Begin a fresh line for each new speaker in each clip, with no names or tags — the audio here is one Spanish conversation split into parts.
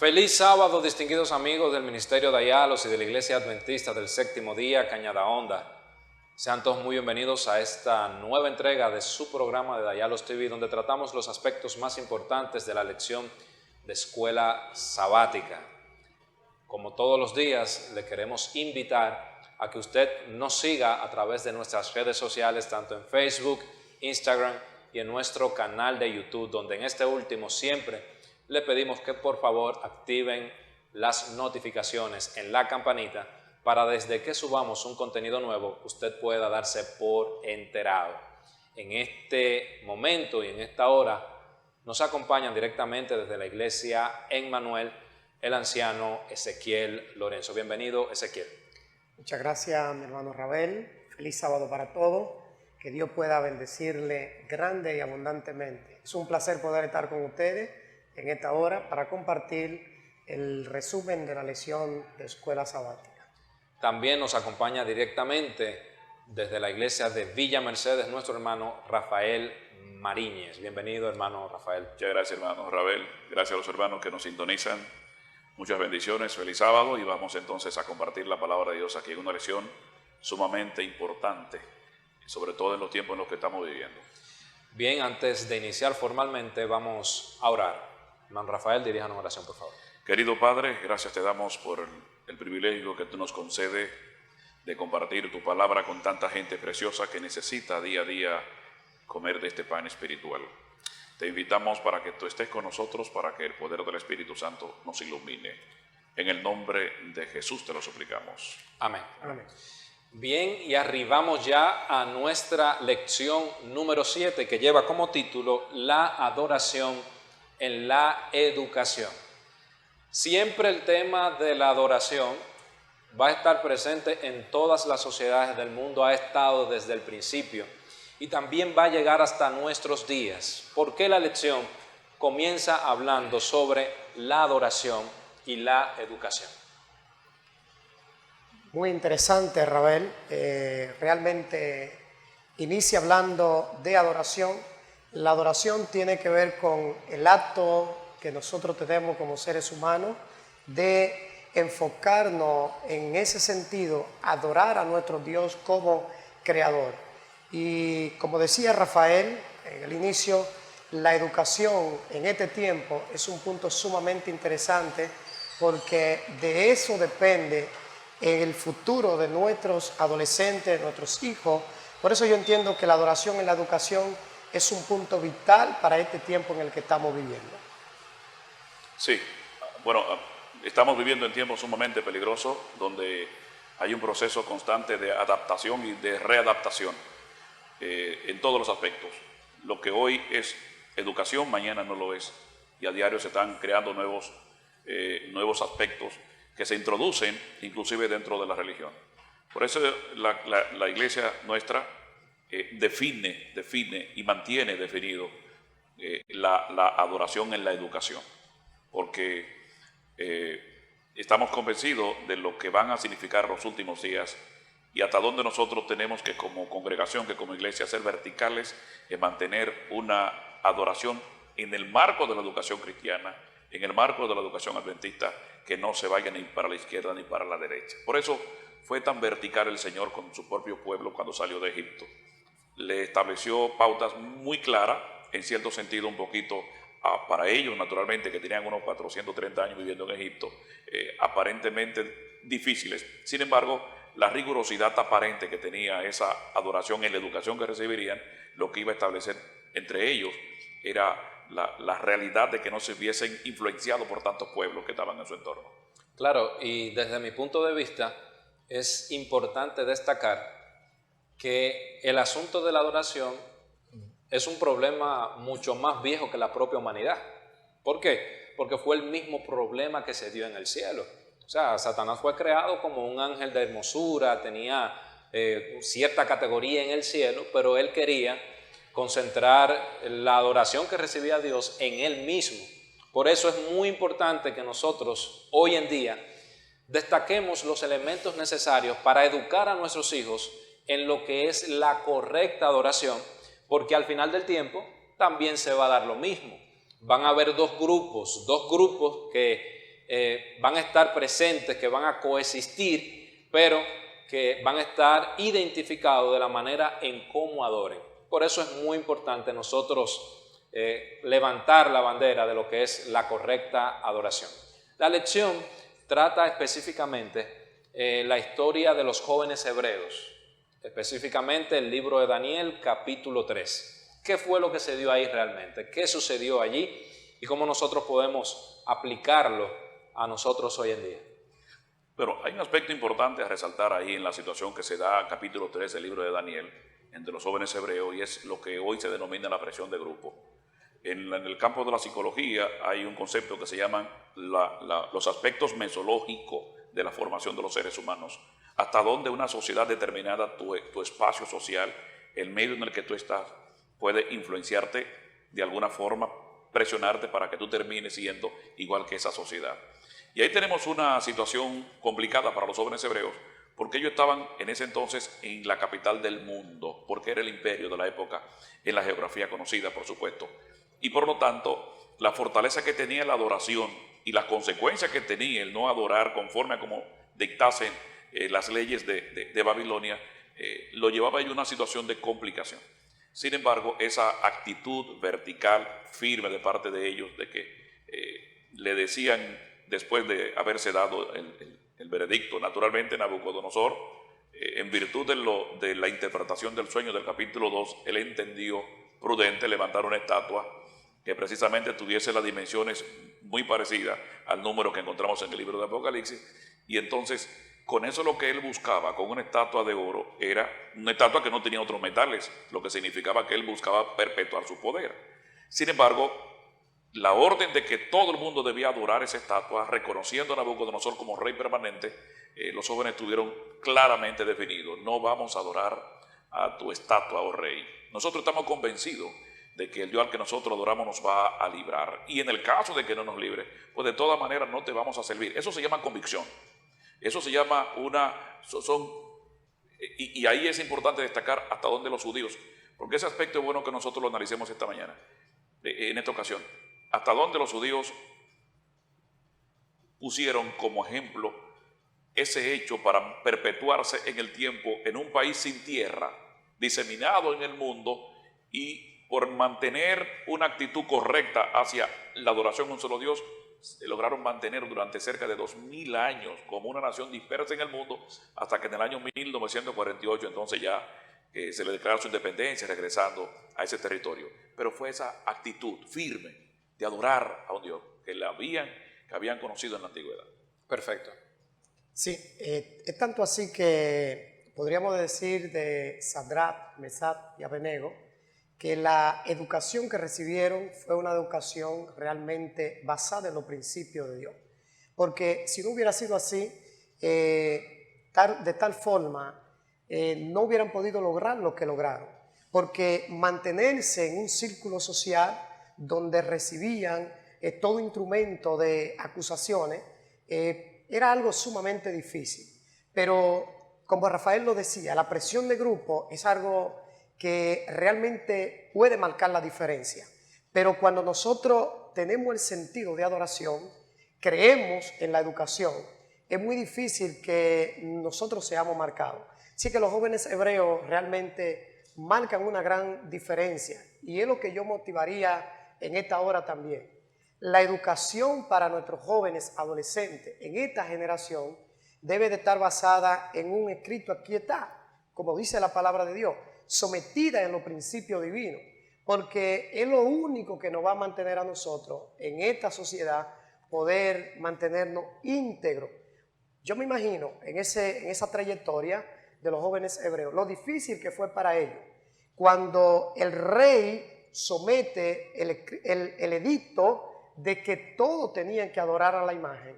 Feliz sábado, distinguidos amigos del Ministerio de Ayalos y de la Iglesia Adventista del Séptimo Día, Cañada Honda. Sean todos muy bienvenidos a esta nueva entrega de su programa de Ayalos TV, donde tratamos los aspectos más importantes de la lección de escuela sabática. Como todos los días, le queremos invitar a que usted nos siga a través de nuestras redes sociales, tanto en Facebook, Instagram y en nuestro canal de YouTube, donde en este último siempre le pedimos que por favor activen las notificaciones en la campanita para desde que subamos un contenido nuevo usted pueda darse por enterado. En este momento y en esta hora nos acompañan directamente desde la iglesia Emmanuel el anciano Ezequiel Lorenzo. Bienvenido, Ezequiel.
Muchas gracias, mi hermano Rabel. Feliz sábado para todos. Que Dios pueda bendecirle grande y abundantemente. Es un placer poder estar con ustedes en esta hora para compartir el resumen de la lección de escuela sabática.
También nos acompaña directamente desde la iglesia de Villa Mercedes nuestro hermano Rafael Mariñez. Bienvenido, hermano Rafael.
Muchas gracias, hermano Rabel. Gracias a los hermanos que nos sintonizan. Muchas bendiciones, feliz sábado, y vamos entonces a compartir la palabra de Dios aquí en una lección sumamente importante, sobre todo en los tiempos en los que estamos viviendo.
Bien, antes de iniciar formalmente vamos a orar. Hermano Rafael, diríjanos una oración, por favor.
Querido Padre, gracias te damos por el privilegio que tú nos concedes de compartir tu palabra con tanta gente preciosa que necesita día a día comer de este pan espiritual. Te invitamos para que tú estés con nosotros, para que el poder del Espíritu Santo nos ilumine. En el nombre de Jesús te lo suplicamos.
Amén.
Amén.
Bien, y arribamos ya a nuestra lección número 7, que lleva como título La adoración en la educación. Siempre el tema de la adoración va a estar presente en todas las sociedades del mundo, ha estado desde el principio y también va a llegar hasta nuestros días. ¿Por qué la lección comienza hablando sobre la adoración y la educación?
Muy interesante, Rabel. Realmente inicia hablando de adoración. La adoración tiene que ver con el acto que nosotros tenemos como seres humanos de enfocarnos en ese sentido, adorar a nuestro Dios como creador. Y como decía Rafael en el inicio, la educación en este tiempo es un punto sumamente interesante porque de eso depende el futuro de nuestros adolescentes, de nuestros hijos. Por eso yo entiendo que la adoración en la educación es un punto vital para este tiempo en el que estamos viviendo.
Sí, bueno, estamos viviendo en tiempos sumamente peligrosos donde hay un proceso constante de adaptación y de readaptación en todos los aspectos. Lo que hoy es educación, mañana no lo es, y a diario se están creando nuevos aspectos que se introducen inclusive dentro de la religión. Por eso la iglesia nuestra define y mantiene definido la adoración en la educación, porque estamos convencidos de lo que van a significar los últimos días y hasta dónde nosotros tenemos que como congregación, que como iglesia, ser verticales en mantener una adoración en el marco de la educación cristiana, en el marco de la educación adventista, que no se vaya ni para la izquierda ni para la derecha. Por eso fue tan vertical el Señor con su propio pueblo cuando salió de Egipto. Le estableció pautas muy claras, en cierto sentido un poquito para ellos, naturalmente, que tenían unos 430 años viviendo en Egipto, aparentemente difíciles. Sin embargo, la rigurosidad aparente que tenía esa adoración en la educación que recibirían, lo que iba a establecer entre ellos era la realidad de que no se viesen influenciados por tantos pueblos que estaban en su entorno.
Claro, y desde mi punto de vista es importante destacar que el asunto de la adoración es un problema mucho más viejo que la propia humanidad. ¿Por qué? Porque fue el mismo problema que se dio en el cielo. O sea, Satanás fue creado como un ángel de hermosura, tenía cierta categoría en el cielo, pero él quería concentrar la adoración que recibía Dios en él mismo. Por eso es muy importante que nosotros hoy en día destaquemos los elementos necesarios para educar a nuestros hijos en lo que es la correcta adoración, porque al final del tiempo también se va a dar lo mismo. Van a haber dos grupos que van a estar presentes, que van a coexistir, pero que van a estar identificados de la manera en cómo adoren. Por eso es muy importante nosotros levantar la bandera de lo que es la correcta adoración. La lección trata específicamente la historia de los jóvenes hebreos, específicamente el libro de Daniel, capítulo 3. ¿Qué fue lo que se dio ahí realmente? ¿Qué sucedió allí? Y cómo nosotros podemos aplicarlo a nosotros hoy en día.
Pero hay un aspecto importante a resaltar ahí en la situación que se da, capítulo 3 del libro de Daniel, entre los jóvenes hebreos, y es lo que hoy se denomina la presión de grupo. En el campo de la psicología hay un concepto que se llaman los aspectos mesológicos de la formación de los seres humanos. Hasta dónde una sociedad determinada, tu espacio social, el medio en el que tú estás, puede influenciarte de alguna forma, presionarte para que tú termines siendo igual que esa sociedad. Y ahí tenemos una situación complicada para los jóvenes hebreos, porque ellos estaban en ese entonces en la capital del mundo, porque era el imperio de la época, en la geografía conocida, por supuesto. Y por lo tanto, la fortaleza que tenía la adoración y las consecuencias que tenía el no adorar conforme a como dictasen las leyes de Babilonia, lo llevaba a una situación de complicación. Sin embargo, esa actitud vertical, firme de parte de ellos, de que le decían, después de haberse dado el veredicto, naturalmente Nabucodonosor, en virtud de la interpretación del sueño del capítulo 2, él entendió prudente levantar una estatua que precisamente tuviese las dimensiones muy parecidas al número que encontramos en el libro de Apocalipsis, y entonces con eso lo que él buscaba, con una estatua de oro, era una estatua que no tenía otros metales, lo que significaba que él buscaba perpetuar su poder. Sin embargo, la orden de que todo el mundo debía adorar esa estatua, reconociendo a Nabucodonosor como rey permanente, los jóvenes tuvieron claramente definido: no vamos a adorar a tu estatua, oh rey. Nosotros estamos convencidos de que el Dios al que nosotros adoramos nos va a librar. Y en el caso de que no nos libre, pues de todas maneras no te vamos a servir. Eso se llama convicción. Eso se llama y ahí es importante destacar hasta dónde los judíos, porque ese aspecto es bueno que nosotros lo analicemos esta mañana, en esta ocasión. Hasta dónde los judíos pusieron como ejemplo ese hecho para perpetuarse en el tiempo en un país sin tierra, diseminado en el mundo, y por mantener una actitud correcta hacia la adoración a un solo Dios, se lograron mantener durante cerca de 2000 años como una nación dispersa en el mundo, hasta que en el año 1948 entonces ya se le declara su independencia, regresando a ese territorio. Pero fue esa actitud firme de adorar a un Dios que habían conocido en la antigüedad.
Perfecto.
Sí, es tanto así que podríamos decir de Sadrach, Mesach y Abednego que la educación que recibieron fue una educación realmente basada en los principios de Dios. Porque si no hubiera sido así, de tal forma, no hubieran podido lograr lo que lograron. Porque mantenerse en un círculo social donde recibían todo instrumento de acusaciones era algo sumamente difícil. Pero como Rafael lo decía, la presión de grupo es algo que realmente puede marcar la diferencia. Pero cuando nosotros tenemos el sentido de adoración, creemos en la educación, es muy difícil que nosotros seamos marcados. Así que los jóvenes hebreos realmente marcan una gran diferencia, y es lo que yo motivaría en esta hora también. La educación para nuestros jóvenes adolescentes en esta generación debe de estar basada en un escrito aquí está, como dice la palabra de Dios, sometida en los principios divinos, porque es lo único que nos va a mantener a nosotros en esta sociedad, poder mantenernos íntegros. Yo me imagino en esa trayectoria de los jóvenes hebreos, lo difícil que fue para ellos, cuando el rey somete el edicto de que todos tenían que adorar a la imagen.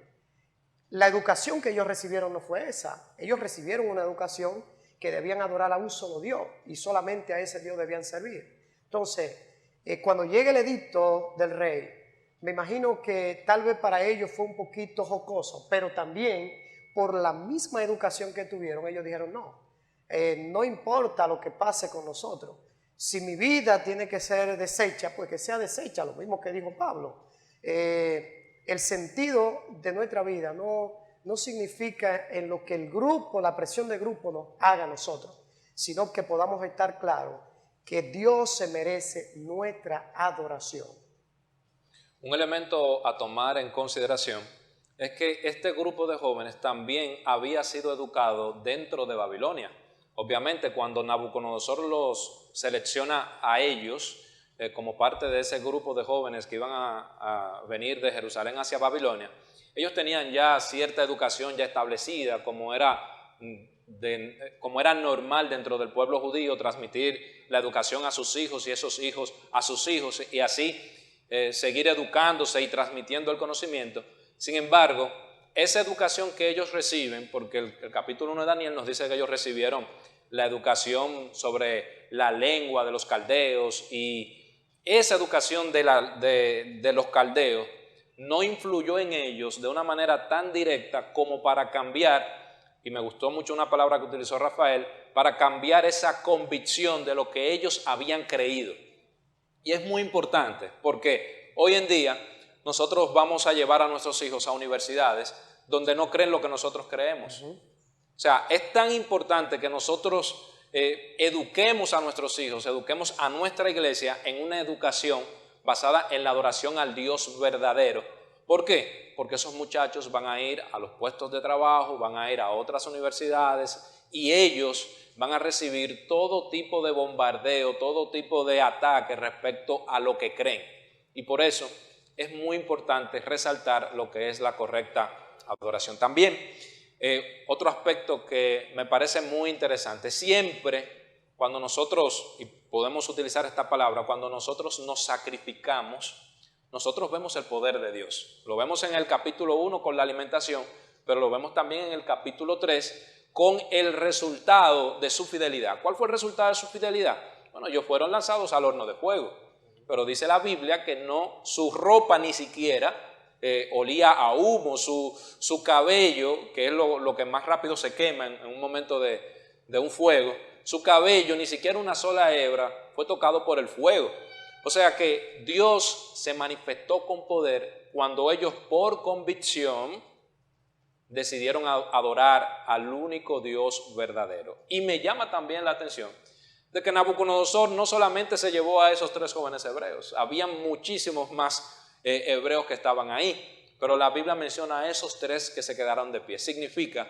La educación que ellos recibieron no fue esa. Ellos recibieron una educación que debían adorar a un solo Dios y solamente a ese Dios debían servir. Entonces, cuando llega el edicto del rey, me imagino que tal vez para ellos fue un poquito jocoso, pero también por la misma educación que tuvieron, ellos dijeron no importa lo que pase con nosotros. Si mi vida tiene que ser deshecha, pues que sea deshecha, lo mismo que dijo Pablo. el sentido de nuestra vida no significa en lo que el grupo, la presión del grupo nos haga a nosotros, sino que podamos estar claros que Dios se merece nuestra adoración.
Un elemento a tomar en consideración es que este grupo de jóvenes también había sido educado dentro de Babilonia. Obviamente, cuando Nabucodonosor los selecciona a ellos como parte de ese grupo de jóvenes que iban a venir de Jerusalén hacia Babilonia, ellos tenían ya cierta educación ya establecida, como era normal dentro del pueblo judío transmitir la educación a sus hijos y esos hijos a sus hijos y así seguir educándose y transmitiendo el conocimiento. Sin embargo, esa educación que ellos reciben, porque el capítulo 1 de Daniel nos dice que ellos recibieron la educación sobre la lengua de los caldeos, y esa educación de los caldeos no influyó en ellos de una manera tan directa como para cambiar, y me gustó mucho una palabra que utilizó Rafael, para cambiar esa convicción de lo que ellos habían creído. Y es muy importante porque hoy en día nosotros vamos a llevar a nuestros hijos a universidades donde no creen lo que nosotros creemos. O sea, es tan importante que nosotros eduquemos a nuestros hijos, eduquemos a nuestra iglesia en una educación basada en la adoración al Dios verdadero. ¿Por qué? Porque esos muchachos van a ir a los puestos de trabajo, van a ir a otras universidades y ellos van a recibir todo tipo de bombardeo, todo tipo de ataque respecto a lo que creen. Y por eso es muy importante resaltar lo que es la correcta adoración. También otro aspecto que me parece muy interesante, siempre cuando nosotros, y podemos utilizar esta palabra, cuando nosotros nos sacrificamos, nosotros vemos el poder de Dios. Lo vemos en el capítulo 1 con la alimentación, pero lo vemos también en el capítulo 3 con el resultado de su fidelidad. ¿Cuál fue el resultado de su fidelidad? Bueno, ellos fueron lanzados al horno de fuego, pero dice la Biblia que no, su ropa ni siquiera olía a humo, su cabello, que es lo que más rápido se quema en un momento de un fuego, su cabello, ni siquiera una sola hebra, fue tocado por el fuego. O sea que Dios se manifestó con poder cuando ellos por convicción decidieron adorar al único Dios verdadero. Y me llama también la atención de que Nabucodonosor no solamente se llevó a esos 3 jóvenes hebreos, habían muchísimos más hebreos que estaban ahí, pero la Biblia menciona a esos 3 que se quedaron de pie. Significa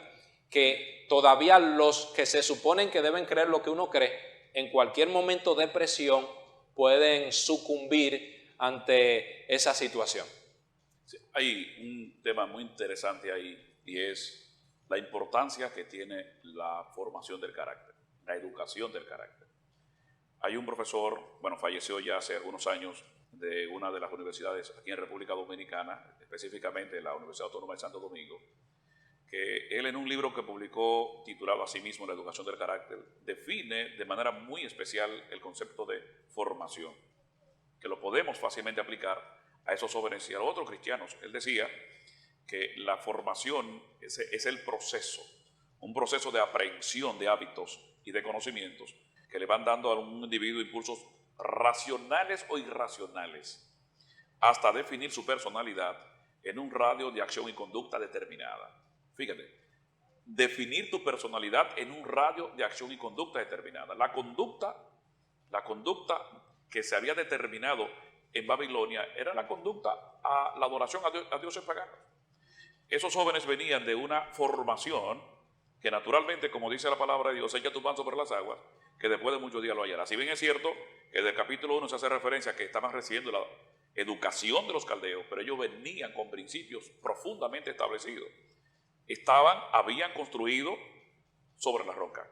que todavía los que se suponen que deben creer lo que uno cree, en cualquier momento de presión pueden sucumbir ante esa situación.
Sí, hay un tema muy interesante ahí y es la importancia que tiene la formación del carácter, la educación del carácter. Hay un profesor, bueno, falleció ya hace algunos años, de una de las universidades aquí en República Dominicana, específicamente la Universidad Autónoma de Santo Domingo, que él en un libro que publicó titulado asimismo La educación del carácter, define de manera muy especial el concepto de formación, que lo podemos fácilmente aplicar a esos jóvenes y a los otros cristianos. Él decía que la formación es el proceso, un proceso de aprehensión de hábitos y de conocimientos que le van dando a un individuo impulsos racionales o irracionales hasta definir su personalidad en un radio de acción y conducta determinada. Fíjate, definir tu personalidad en un radio de acción y conducta determinada. La conducta que se había determinado en Babilonia era la conducta a la adoración a dioses paganos. Esos jóvenes venían de una formación que naturalmente, como dice la palabra de Dios, echa tu pan sobre las aguas, que después de muchos días lo hallarás. Si bien es cierto que del capítulo 1 se hace referencia a que estaban recibiendo la educación de los caldeos, pero ellos venían con principios profundamente establecidos. Habían construido sobre la roca.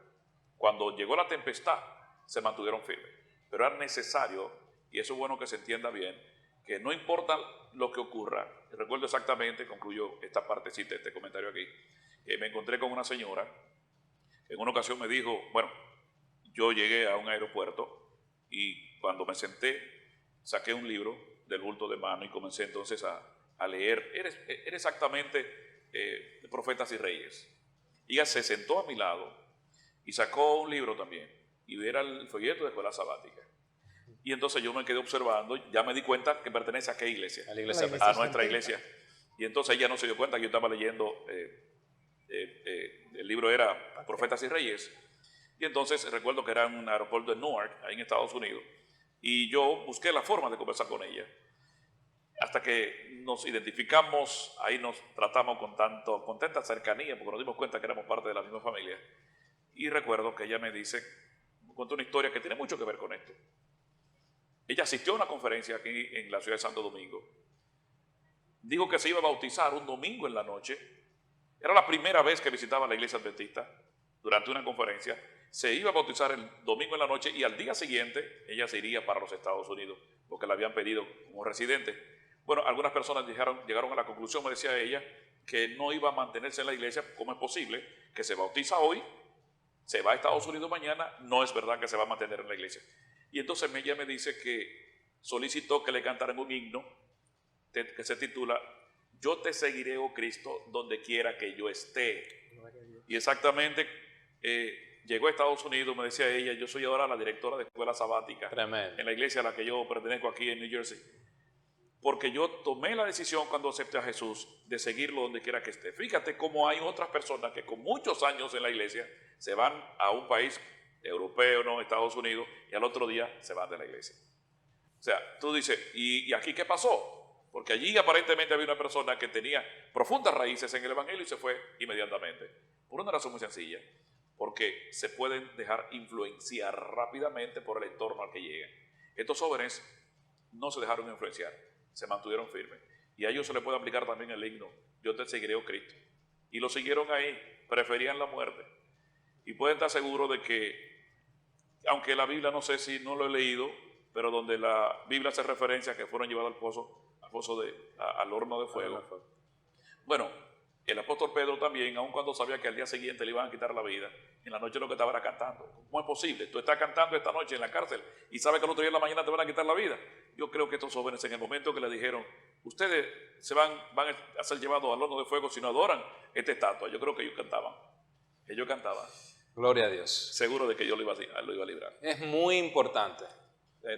Cuando llegó la tempestad, se mantuvieron firmes. Pero era necesario, y eso es bueno que se entienda bien, que no importa lo que ocurra. Recuerdo exactamente, concluyo esta partecita, este comentario aquí, que me encontré con una señora, en una ocasión me dijo, bueno, yo llegué a un aeropuerto y cuando me senté, saqué un libro del bulto de mano y comencé entonces a leer. Era exactamente Profetas y Reyes. Y ella se sentó a mi lado y sacó un libro también, y era el folleto de Escuela Sabática. Y entonces yo me quedé observando, ya me di cuenta que pertenece a qué iglesia,
a la iglesia
a nuestra iglesia. Y entonces ella no se dio cuenta que yo estaba leyendo, el libro era Profetas y Reyes. Y entonces recuerdo que era en un aeropuerto de Newark, ahí en Estados Unidos, y yo busqué la forma de conversar con ella. Hasta que nos identificamos, ahí nos tratamos con tanta cercanía, porque nos dimos cuenta que éramos parte de la misma familia. Y recuerdo que ella me cuenta una historia que tiene mucho que ver con esto. Ella asistió a una conferencia aquí en la ciudad de Santo Domingo. Dijo que se iba a bautizar un domingo en la noche. Era la primera vez que visitaba la iglesia adventista durante una conferencia. Se iba a bautizar el domingo en la noche y al día siguiente ella se iría para los Estados Unidos porque la habían pedido como residente. Bueno, algunas personas llegaron a la conclusión, me decía ella, que no iba a mantenerse en la iglesia. ¿Cómo es posible que se bautiza hoy, se va a Estados Unidos mañana? No es verdad que se va a mantener en la iglesia. Y entonces ella me dice que solicitó que le cantaran un himno que se titula Yo te seguiré, oh Cristo, donde quiera que yo esté. Y exactamente llegó a Estados Unidos, me decía ella, yo soy ahora la directora de escuela sabática.
Tremendo.
En la iglesia a la que yo pertenezco aquí en New Jersey. Porque yo tomé la decisión cuando acepté a Jesús de seguirlo donde quiera que esté. Fíjate cómo hay otras personas que con muchos años en la iglesia se van a un país europeo, no, Estados Unidos, y al otro día se van de la iglesia. O sea, tú dices, ¿y aquí qué pasó? Porque allí aparentemente había una persona que tenía profundas raíces en el evangelio y se fue inmediatamente. Por una razón muy sencilla, porque se pueden dejar influenciar rápidamente por el entorno al que llegan. Estos jóvenes no se dejaron influenciar, se mantuvieron firmes. Y a ellos se les puede aplicar también el himno, yo te seguiré, oh Cristo. Y lo siguieron ahí, preferían la muerte. Y pueden estar seguros de que, aunque la Biblia, no sé si no lo he leído, pero donde la Biblia hace referencia a que fueron llevados al horno de fuego. Bueno, el apóstol Pedro también, aun cuando sabía que al día siguiente le iban a quitar la vida, en la noche lo que estaba era cantando. ¿Cómo es posible? Tú estás cantando esta noche en la cárcel y sabes que el otro día en la mañana te van a quitar la vida. Yo creo que estos jóvenes, en el momento que le dijeron, ustedes se van a ser llevados al horno de fuego si no adoran esta estatua, yo creo que ellos cantaban.
Gloria a Dios.
Seguro de que yo lo iba a librar.
Es muy importante.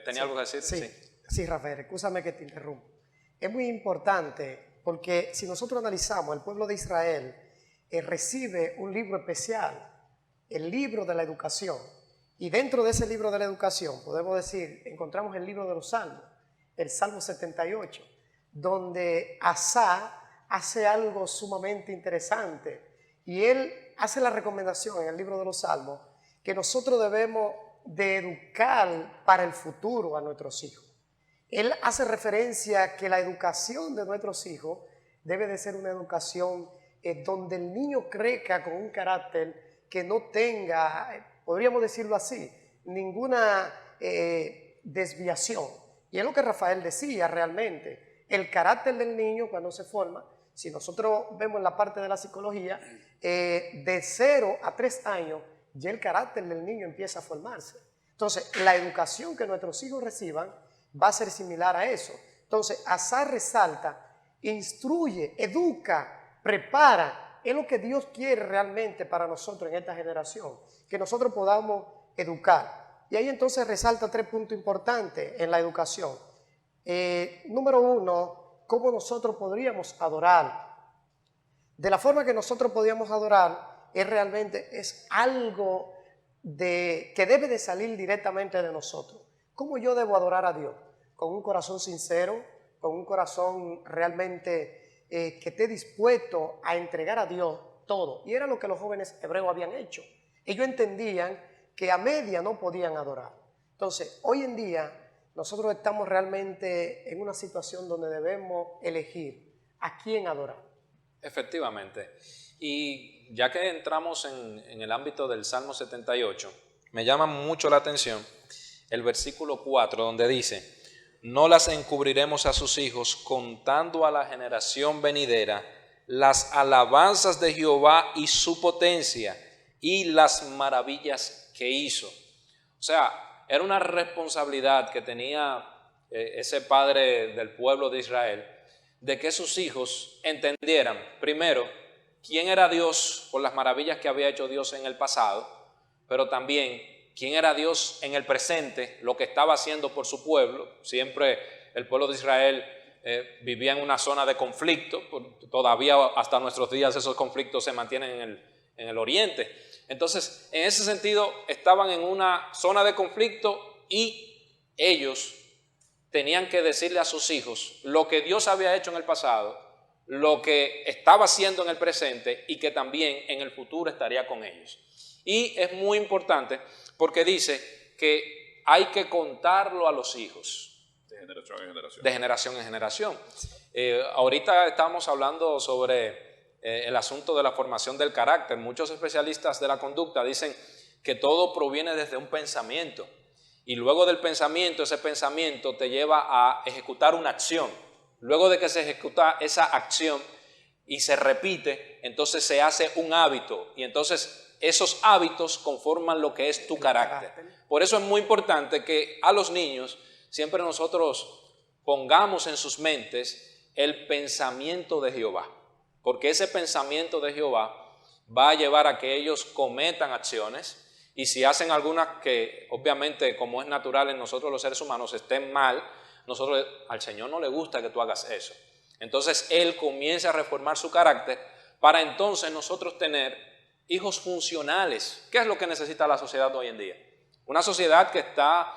¿Tenía algo que decir?
Sí, Rafael, escúchame que te interrumpo. Es muy importante porque si nosotros analizamos, el pueblo de Israel recibe un libro especial, el libro de la educación. Y dentro de ese libro de la educación, podemos decir, encontramos el libro de los Salmos, el Salmo 78, donde Asá hace algo sumamente interesante. Y él hace la recomendación en el libro de los Salmos que nosotros debemos de educar para el futuro a nuestros hijos. Él hace referencia a que la educación de nuestros hijos debe de ser una educación donde el niño crezca con un carácter que no tenga, podríamos decirlo así, ninguna desviación. Y es lo que Rafael decía realmente. El carácter del niño cuando se forma, si nosotros vemos en la parte de la psicología, de 0 a 3 años, ya el carácter del niño empieza a formarse. Entonces, la educación que nuestros hijos reciban va a ser similar a eso. Entonces, Asá resalta, instruye, educa, prepara. Es lo que Dios quiere realmente para nosotros en esta generación, que nosotros podamos educar. Y ahí entonces resalta 3 puntos importantes en la educación. Número 1, cómo nosotros podríamos adorar. De la forma que nosotros podíamos adorar, es algo que debe de salir directamente de nosotros. ¿Cómo yo debo adorar a Dios? Con un corazón sincero, con un corazón realmente que esté dispuesto a entregar a Dios todo. Y era lo que los jóvenes hebreos habían hecho. Ellos entendían que a media no podían adorar. Entonces, hoy en día, nosotros estamos realmente en una situación donde debemos elegir a quién adorar.
Efectivamente. Y ya que entramos en el ámbito del Salmo 78, me llama mucho la atención el versículo 4, donde dice, no las encubriremos a sus hijos, contando a la generación venidera las alabanzas de Jehová y su potencia y las maravillas que hizo. O sea, era una responsabilidad que tenía ese padre del pueblo de Israel, de que sus hijos entendieran, primero, quién era Dios por las maravillas que había hecho Dios en el pasado, pero también quién era Dios en el presente, lo que estaba haciendo por su pueblo. Siempre el pueblo de Israel vivía en una zona de conflicto, todavía hasta nuestros días esos conflictos se mantienen en el oriente. Entonces, en ese sentido, estaban en una zona de conflicto y ellos tenían que decirle a sus hijos lo que Dios había hecho en el pasado, lo que estaba haciendo en el presente y que también en el futuro estaría con ellos. Y es muy importante porque dice que hay que contarlo a los hijos.
De generación en generación.
De generación en generación. Ahorita estamos hablando sobre el asunto de la formación del carácter. Muchos especialistas de la conducta dicen que todo proviene desde un pensamiento. Y luego del pensamiento, ese pensamiento te lleva a ejecutar una acción. Luego de que se ejecuta esa acción y se repite, entonces se hace un hábito. Y entonces esos hábitos conforman lo que es tu carácter. Por eso es muy importante que a los niños siempre nosotros pongamos en sus mentes el pensamiento de Jehová. Porque ese pensamiento de Jehová va a llevar a que ellos cometan acciones. Y si hacen algunas que obviamente, como es natural en nosotros los seres humanos, estén mal, al Señor no le gusta que tú hagas eso. Entonces Él comienza a reformar su carácter para entonces nosotros tener hijos funcionales. ¿Qué es lo que necesita la sociedad hoy en día? Una sociedad que está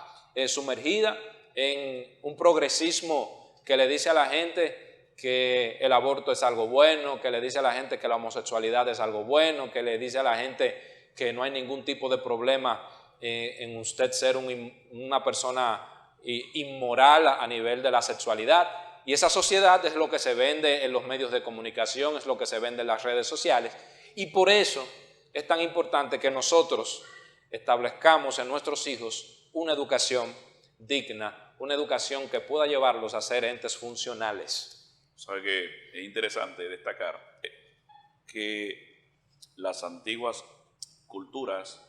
sumergida en un progresismo que le dice a la gente que el aborto es algo bueno, que le dice a la gente que la homosexualidad es algo bueno, que le dice a la gente que no hay ningún tipo de problema en usted ser una persona inmoral a nivel de la sexualidad. Y esa sociedad es lo que se vende en los medios de comunicación, es lo que se vende en las redes sociales. Y por eso es tan importante que nosotros establezcamos en nuestros hijos una educación digna, una educación que pueda llevarlos a ser entes funcionales.
Sabe que es interesante destacar que las antiguas culturas,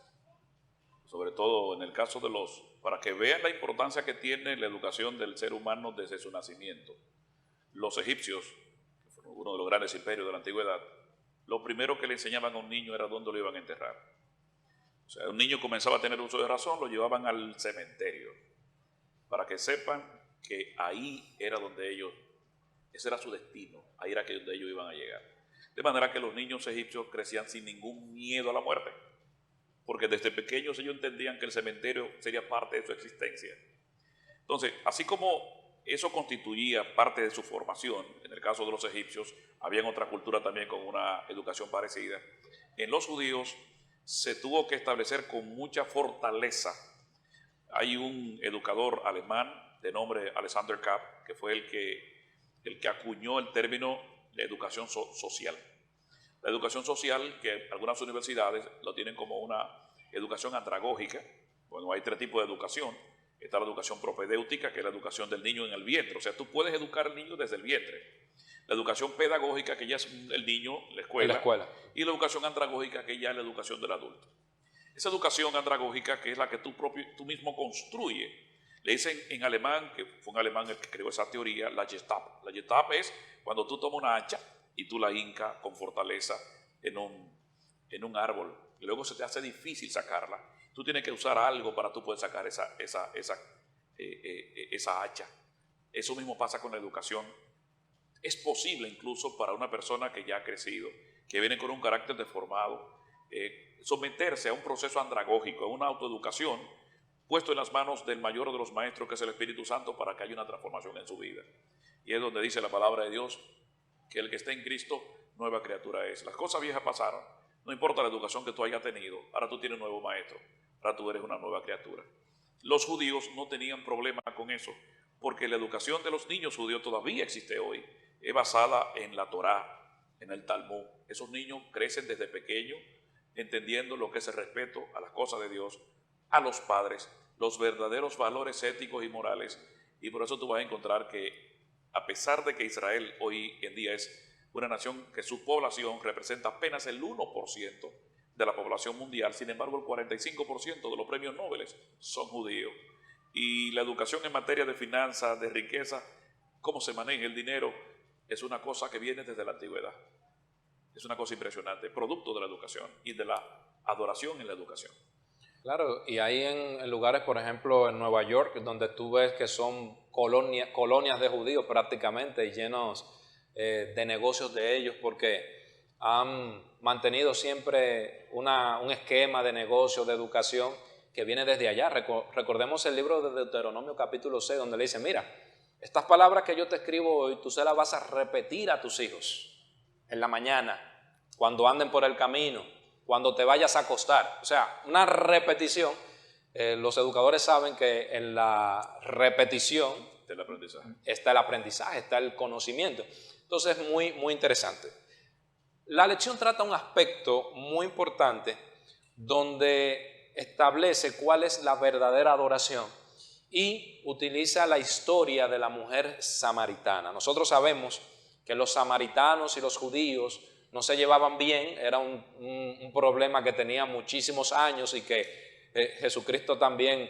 sobre todo en el caso de para que vean la importancia que tiene la educación del ser humano desde su nacimiento. Los egipcios, que fueron uno de los grandes imperios de la antigüedad, lo primero que le enseñaban a un niño era dónde lo iban a enterrar. O sea, un niño comenzaba a tener uso de razón, lo llevaban al cementerio, para que sepan que ahí era donde ese era su destino, ahí era donde ellos iban a llegar. De manera que los niños egipcios crecían sin ningún miedo a la muerte, porque desde pequeños ellos entendían que el cementerio sería parte de su existencia. Entonces, así como eso constituía parte de su formación, en el caso de los egipcios, había en otra cultura también con una educación parecida, en los judíos se tuvo que establecer con mucha fortaleza. Hay un educador alemán de nombre Alexander Kapp, que fue el que acuñó el término de educación social. La educación social, que algunas universidades lo tienen como una educación andragógica. Bueno, hay tres tipos de educación. Está la educación propedéutica, que es la educación del niño en el vientre. O sea, tú puedes educar al niño desde el vientre. La educación pedagógica, que ya es el niño, la escuela. Y la educación andragógica, que ya es la educación del adulto. Esa educación andragógica, que es la que tú mismo construyes. Le dicen en alemán, que fue un alemán el que creó esa teoría, la Gestapo. La Gestapo es cuando tú tomas una hacha y tú la hincas con fortaleza en un árbol. Y luego se te hace difícil sacarla. Tú tienes que usar algo para tú poder sacar esa hacha. Eso mismo pasa con la educación. Es posible incluso para una persona que ya ha crecido, que viene con un carácter deformado, someterse a un proceso andragógico, a una autoeducación, puesto en las manos del mayor de los maestros, que es el Espíritu Santo, para que haya una transformación en su vida. Y es donde dice la palabra de Dios que el que está en Cristo, nueva criatura es. Las cosas viejas pasaron. No importa la educación que tú hayas tenido, ahora tú tienes un nuevo maestro, ahora tú eres una nueva criatura. Los judíos no tenían problema con eso, porque la educación de los niños judíos todavía existe hoy. Es basada en la Torá, en el Talmud. Esos niños crecen desde pequeños entendiendo lo que es el respeto a las cosas de Dios, a los padres, los verdaderos valores éticos y morales. Y por eso tú vas a encontrar que, a pesar de que Israel hoy en día es una nación que su población representa apenas el 1% de la población mundial, sin embargo el 45% de los premios Nobel son judíos. Y la educación en materia de finanzas, de riqueza, cómo se maneja el dinero, es una cosa que viene desde la antigüedad. Es una cosa impresionante, producto de la educación y de la adoración en la educación.
Claro, y hay en lugares, por ejemplo, en Nueva York, donde tú ves que son colonias de judíos prácticamente, y llenos de negocios de ellos, porque han mantenido siempre un esquema de negocio, de educación, que viene desde allá. Recordemos el libro de Deuteronomio capítulo 6, donde le dice, mira, estas palabras que yo te escribo hoy, tú se las vas a repetir a tus hijos en la mañana, cuando anden por el camino, cuando te vayas a acostar. O sea, una repetición. Los educadores saben que en la repetición está el aprendizaje, está el conocimiento. Entonces es muy, muy interesante. La lección trata un aspecto muy importante donde establece cuál es la verdadera adoración y utiliza la historia de la mujer samaritana. Nosotros sabemos que los samaritanos y los judíos no se llevaban bien, era un problema que tenía muchísimos años y que Jesucristo también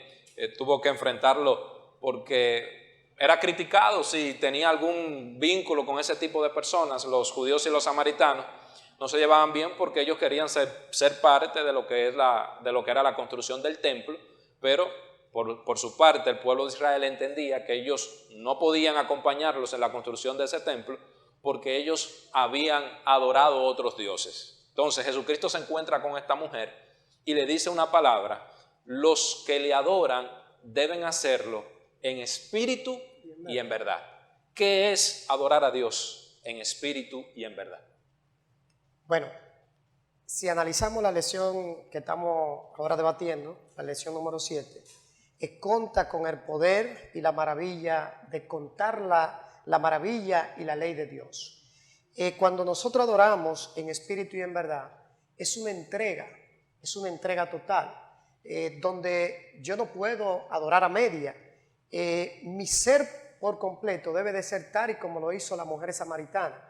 tuvo que enfrentarlo porque era criticado si tenía algún vínculo con ese tipo de personas. Los judíos y los samaritanos no se llevaban bien porque ellos querían ser parte de lo que era la construcción del templo, pero por su parte el pueblo de Israel entendía que ellos no podían acompañarlos en la construcción de ese templo porque ellos habían adorado otros dioses. Entonces Jesucristo se encuentra con esta mujer y le dice una palabra: los que le adoran deben hacerlo en espíritu y en verdad. ¿Qué es adorar a Dios en espíritu y en verdad?
Bueno, si analizamos la lección que estamos ahora debatiendo, la lección número 7, conta con el poder y la maravilla de contar la maravilla y la ley de Dios. Cuando nosotros adoramos en espíritu y en verdad, es una entrega total, donde yo no puedo adorar a media. Mi ser por completo debe de ser tal y como lo hizo la mujer samaritana.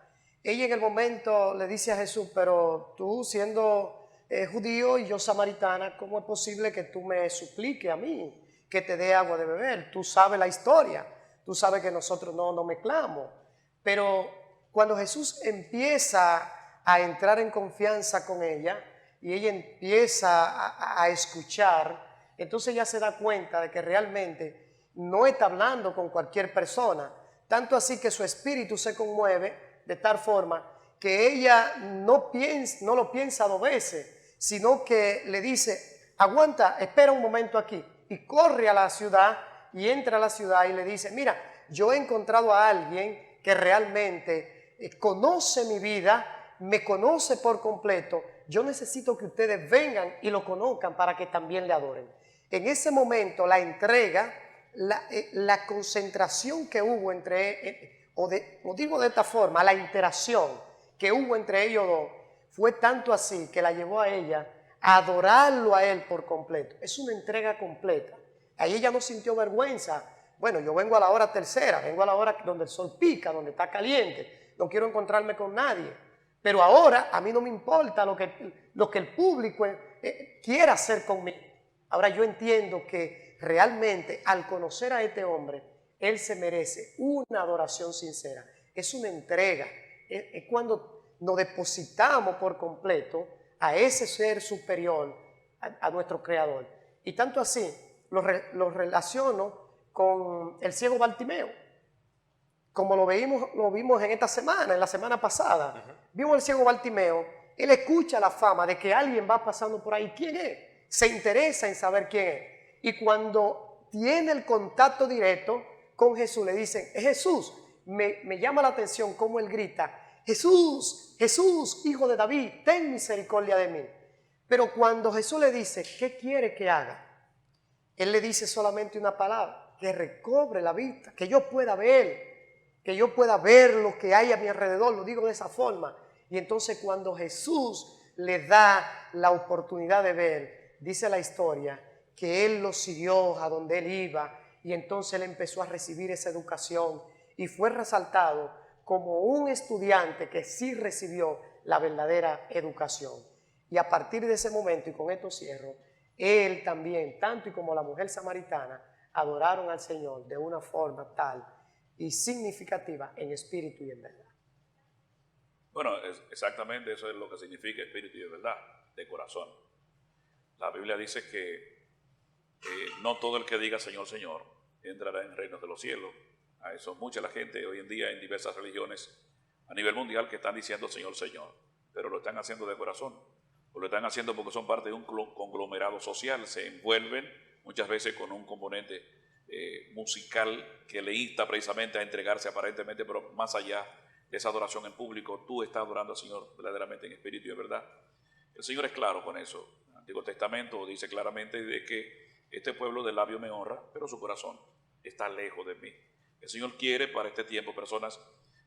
Ella en el momento le dice a Jesús, pero tú siendo judío y yo samaritana, ¿cómo es posible que tú me supliques a mí que te dé agua de beber? Tú sabes la historia, tú sabes que nosotros no mezclamos. Pero cuando Jesús empieza a entrar en confianza con ella y ella empieza a escuchar, entonces ella se da cuenta de que realmente no está hablando con cualquier persona, tanto así que su espíritu se conmueve de tal forma que ella no lo piensa 2 veces, sino que le dice, aguanta, espera un momento aquí, y corre a la ciudad y entra a la ciudad y le dice, mira, yo he encontrado a alguien que realmente conoce mi vida, me conoce por completo, yo necesito que ustedes vengan y lo conozcan para que también le adoren. En ese momento la entrega, la concentración que hubo entre o digo de esta forma, la interacción que hubo entre ellos dos fue tanto así que la llevó a ella a adorarlo a él por completo. Es una entrega completa. Ahí ella no sintió vergüenza. Bueno, yo vengo a la hora tercera, vengo a la hora donde el sol pica, donde está caliente, no quiero encontrarme con nadie. Pero ahora a mí no me importa lo que el público quiera hacer conmigo. Ahora yo entiendo que realmente al conocer a este hombre, él se merece una adoración sincera. Es una entrega. Es cuando nos depositamos por completo a ese ser superior, a nuestro Creador. Y tanto así, lo relaciono con el ciego Bartimeo. Como lo vimos en esta semana, en la semana pasada. Vimos al ciego Bartimeo. Él escucha la fama de que alguien va pasando por ahí. ¿Quién es? Se interesa en saber quién es. Y cuando tiene el contacto directo con Jesús, le dicen, Jesús, me llama la atención cómo él grita, Jesús, Jesús, hijo de David, ten misericordia de mí. Pero cuando Jesús le dice, ¿qué quiere que haga? Él le dice solamente una palabra, que recobre la vista, que yo pueda ver lo que hay a mi alrededor, lo digo de esa forma. Y entonces cuando Jesús le da la oportunidad de ver, dice la historia, que él lo siguió a donde él iba, y entonces él empezó a recibir esa educación y fue resaltado como un estudiante que sí recibió la verdadera educación. Y a partir de ese momento, y con esto cierro, él también, tanto y como la mujer samaritana, adoraron al Señor de una forma tal y significativa en espíritu y en verdad.
Bueno, exactamente eso es lo que significa espíritu y de verdad, de corazón. La Biblia dice que no todo el que diga Señor, Señor entrará en el reino de los cielos. A eso mucha la gente hoy en día en diversas religiones a nivel mundial que están diciendo Señor, Señor, pero lo están haciendo de corazón, o lo están haciendo porque son parte de un conglomerado social, se envuelven muchas veces con un componente musical que le insta precisamente a entregarse aparentemente, pero más allá de esa adoración en público, tú estás adorando al Señor verdaderamente en espíritu y en verdad. El Señor es claro con eso. El Antiguo Testamento dice claramente de que este pueblo de labio me honra, pero su corazón está lejos de mí. El Señor quiere para este tiempo personas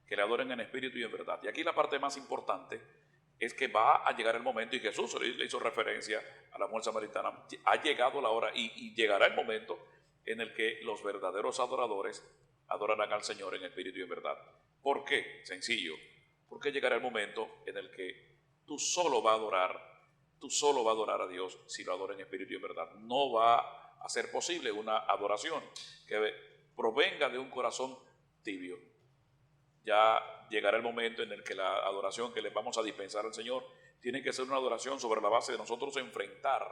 que le adoren en espíritu y en verdad. Y aquí la parte más importante es que va a llegar el momento, y Jesús le hizo referencia a la mujer samaritana, ha llegado la hora y llegará el momento en el que los verdaderos adoradores adorarán al Señor en espíritu y en verdad. ¿Por qué? Sencillo, porque llegará el momento en el que tú solo vas a adorar a Dios si lo adoras en espíritu y en verdad. No va a ser posible una adoración que provenga de un corazón tibio. Ya llegará el momento en el que la adoración que le vamos a dispensar al Señor tiene que ser una adoración sobre la base de nosotros enfrentar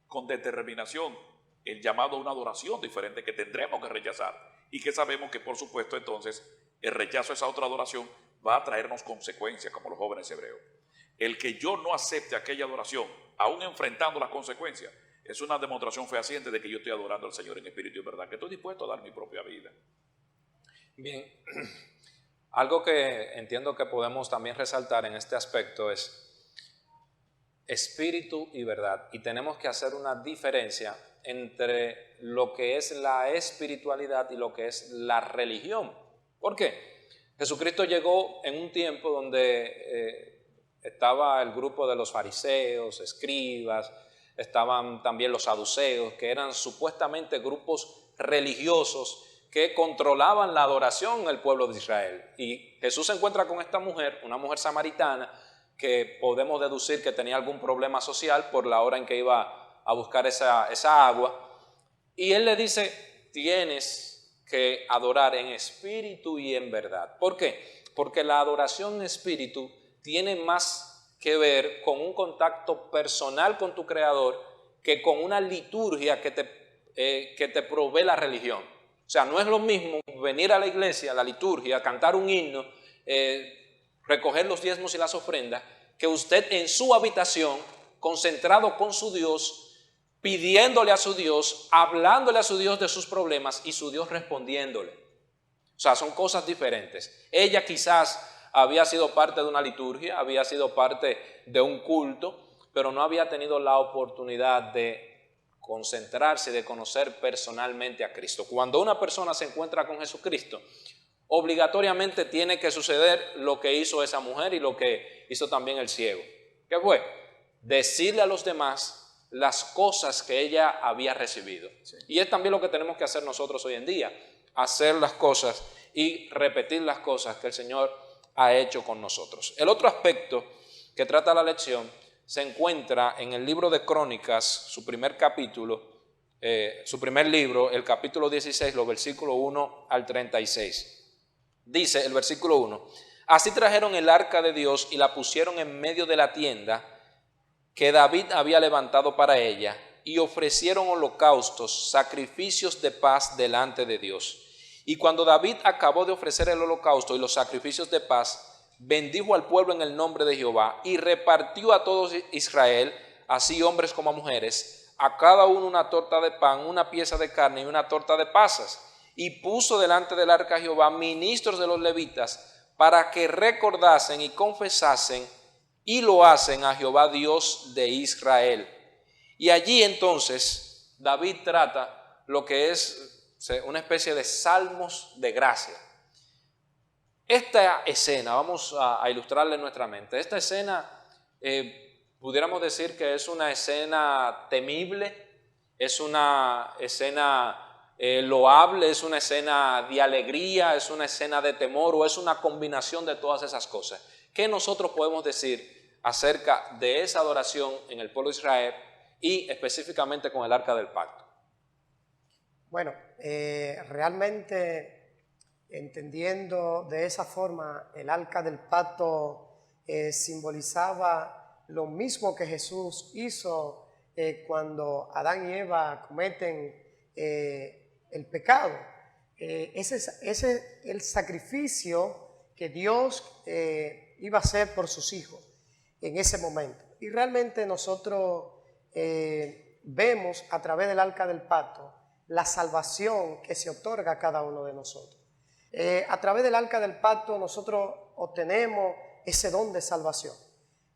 con determinación el llamado a una adoración diferente que tendremos que rechazar y que sabemos que por supuesto entonces el rechazo a esa otra adoración va a traernos consecuencias como los jóvenes hebreos. El que yo no acepte aquella adoración, aún enfrentando las consecuencias, es una demostración fehaciente de que yo estoy adorando al Señor en espíritu y verdad, que estoy dispuesto a dar mi propia vida.
Bien, algo que entiendo que podemos también resaltar en este aspecto es espíritu y verdad. Y tenemos que hacer una diferencia entre lo que es la espiritualidad y lo que es la religión. ¿Por qué? Jesucristo llegó en un tiempo donde estaba el grupo de los fariseos, escribas, estaban también los saduceos, que eran supuestamente grupos religiosos que controlaban la adoración en el pueblo de Israel. Y Jesús se encuentra con esta mujer, una mujer samaritana, que podemos deducir que tenía algún problema social por la hora en que iba a buscar esa agua. Y él le dice, tienes que adorar en espíritu y en verdad. ¿Por qué? Porque la adoración en espíritu tiene más que ver con un contacto personal con tu Creador que con una liturgia que te provee la religión. O sea, no es lo mismo venir a la iglesia, a la liturgia, cantar un himno, recoger los diezmos y las ofrendas, que usted en su habitación, concentrado con su Dios, pidiéndole a su Dios, hablándole a su Dios de sus problemas y su Dios respondiéndole. O sea, son cosas diferentes. Ella quizás había sido parte de una liturgia, había sido parte de un culto, pero no había tenido la oportunidad de concentrarse, de conocer personalmente a Cristo. Cuando una persona se encuentra con Jesucristo, obligatoriamente tiene que suceder lo que hizo esa mujer y lo que hizo también el ciego. ¿Qué fue? Decirle a los demás las cosas que ella había recibido. Sí. Y es también lo que tenemos que hacer nosotros hoy en día, hacer las cosas y repetir las cosas que el Señor ha hecho con nosotros. El otro aspecto que trata la lección se encuentra en el libro de Crónicas, su primer capítulo, su primer libro, el capítulo 16, los versículos 1 al 36. Dice el versículo 1, así trajeron el arca de Dios y la pusieron en medio de la tienda que David había levantado para ella y ofrecieron holocaustos, sacrificios de paz delante de Dios. Y cuando David acabó de ofrecer el holocausto y los sacrificios de paz, bendijo al pueblo en el nombre de Jehová y repartió a todo Israel, así hombres como mujeres, a cada uno una torta de pan, una pieza de carne y una torta de pasas. Y puso delante del arca Jehová ministros de los levitas para que recordasen y confesasen y lo hacen a Jehová Dios de Israel. Y allí entonces David trata lo que es una especie de salmos de gracia. Esta escena, vamos a ilustrarla en nuestra mente, esta escena pudiéramos decir que es una escena temible, es una escena loable, es una escena de alegría, es una escena de temor o es una combinación de todas esas cosas. ¿Qué nosotros podemos decir acerca de esa adoración en el pueblo de Israel y específicamente con el Arca del Pacto?
Bueno, realmente entendiendo de esa forma el Arca del Pacto simbolizaba lo mismo que Jesús hizo cuando Adán y Eva cometen el pecado. Ese es el sacrificio que Dios iba a hacer por sus hijos en ese momento. Y realmente nosotros vemos a través del arca del pacto la salvación que se otorga a cada uno de nosotros. A través del arca del pacto nosotros obtenemos ese don de salvación,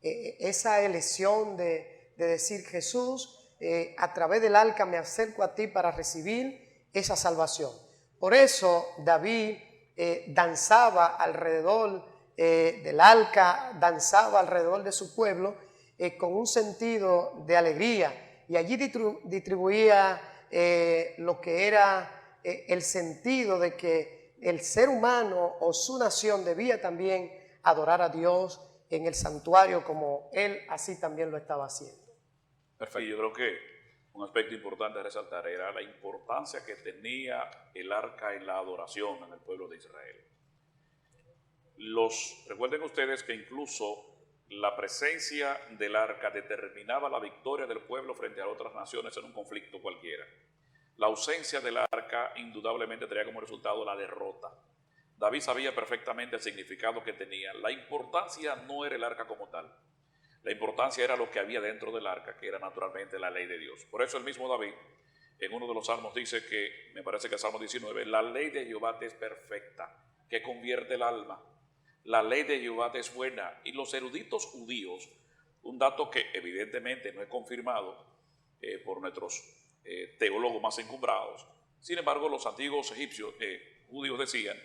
esa elección de decir: Jesús, a través del arca me acerco a ti para recibir esa salvación. Por eso David danzaba alrededor del arca, danzaba alrededor de su pueblo con un sentido de alegría, y allí distribuía lo que era el sentido de que el ser humano o su nación debía también adorar a Dios en el santuario como él así también lo estaba haciendo.
Perfecto. Y yo creo que un aspecto importante a resaltar era la importancia que tenía el arca en la adoración en el pueblo de Israel. Recuerden ustedes que incluso la presencia del arca determinaba la victoria del pueblo frente a otras naciones en un conflicto cualquiera. La ausencia del arca indudablemente traía como resultado la derrota. David sabía perfectamente el significado que tenía. La importancia no era el arca como tal. La importancia era lo que había dentro del arca, que era naturalmente la ley de Dios. Por eso el mismo David, en uno de los salmos, dice que, me parece que es Salmo 19, la ley de Jehová te es perfecta, que convierte el alma. La ley de Jehová te es buena. Y los eruditos judíos, un dato que evidentemente no es confirmado por nuestros teólogos más encumbrados, sin embargo los antiguos egipcios, judíos decían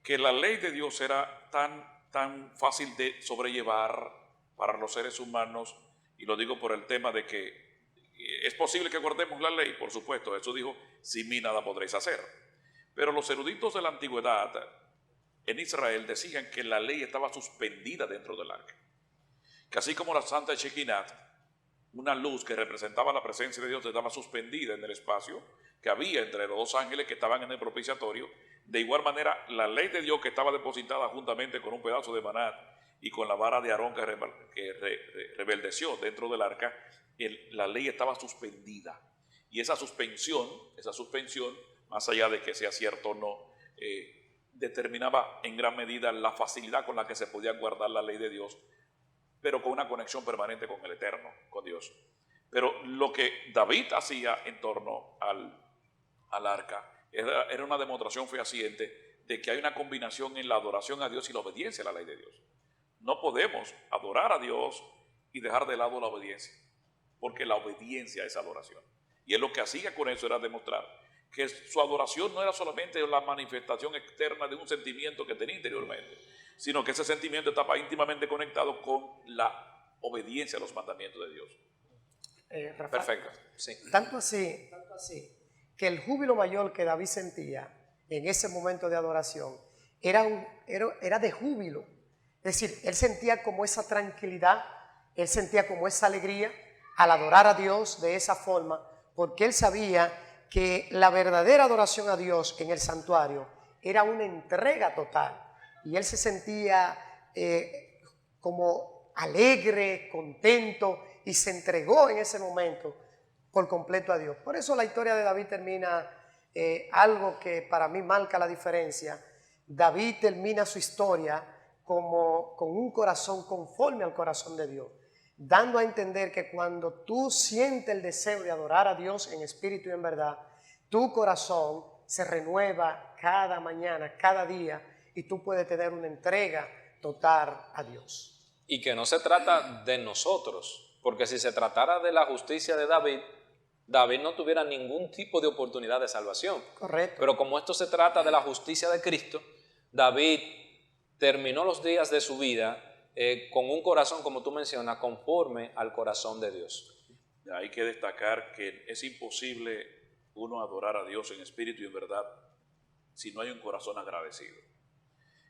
que la ley de Dios era tan fácil de sobrellevar para los seres humanos, y lo digo por el tema de que es posible que guardemos la ley, por supuesto. Jesús dijo: sin mí nada podréis hacer. Pero los eruditos de la antigüedad en Israel decían que la ley estaba suspendida dentro del arca, que así como la Santa Shekinah, una luz que representaba la presencia de Dios, estaba suspendida en el espacio que había entre los dos ángeles que estaban en el propiciatorio. De igual manera, la ley de Dios que estaba depositada juntamente con un pedazo de maná y con la vara de Aarón que rebeldeció dentro del arca, la ley estaba suspendida. Y esa suspensión, más allá de que sea cierto o no, determinaba en gran medida la facilidad con la que se podía guardar la ley de Dios, pero con una conexión permanente con el Eterno, con Dios. Pero lo que David hacía en torno al arca era una demostración fehaciente de que hay una combinación en la adoración a Dios y la obediencia a la ley de Dios. No podemos adorar a Dios y dejar de lado la obediencia, porque la obediencia es adoración. Y él lo que hacía con eso era demostrar que su adoración no era solamente la manifestación externa de un sentimiento que tenía interiormente, sino que ese sentimiento estaba íntimamente conectado con la obediencia a los mandamientos de Dios.
Rafael,
Perfecto, sí.
Tanto así, que el júbilo mayor que David sentía en ese momento de adoración era de júbilo. Es decir, él sentía como esa tranquilidad, él sentía como esa alegría al adorar a Dios de esa forma, porque él sabía que la verdadera adoración a Dios en el santuario era una entrega total, y él se sentía como alegre, contento, y se entregó en ese momento por completo a Dios. Por eso la historia de David termina algo que para mí marca la diferencia. David termina su historia como con un corazón conforme al corazón de Dios, dando a entender que cuando tú sientes el deseo de adorar a Dios en espíritu y en verdad, tu corazón se renueva cada mañana, cada día, y tú puedes tener una entrega total a Dios.
Y que no se trata de nosotros, porque si se tratara de la justicia de David, David no tuviera ningún tipo de oportunidad de salvación.
Correcto.
Pero como esto se trata de la justicia de Cristo, David terminó los días de su vida con un corazón, como tú mencionas, conforme al corazón de Dios.
Hay que destacar que es imposible uno adorar a Dios en espíritu y en verdad si no hay un corazón agradecido.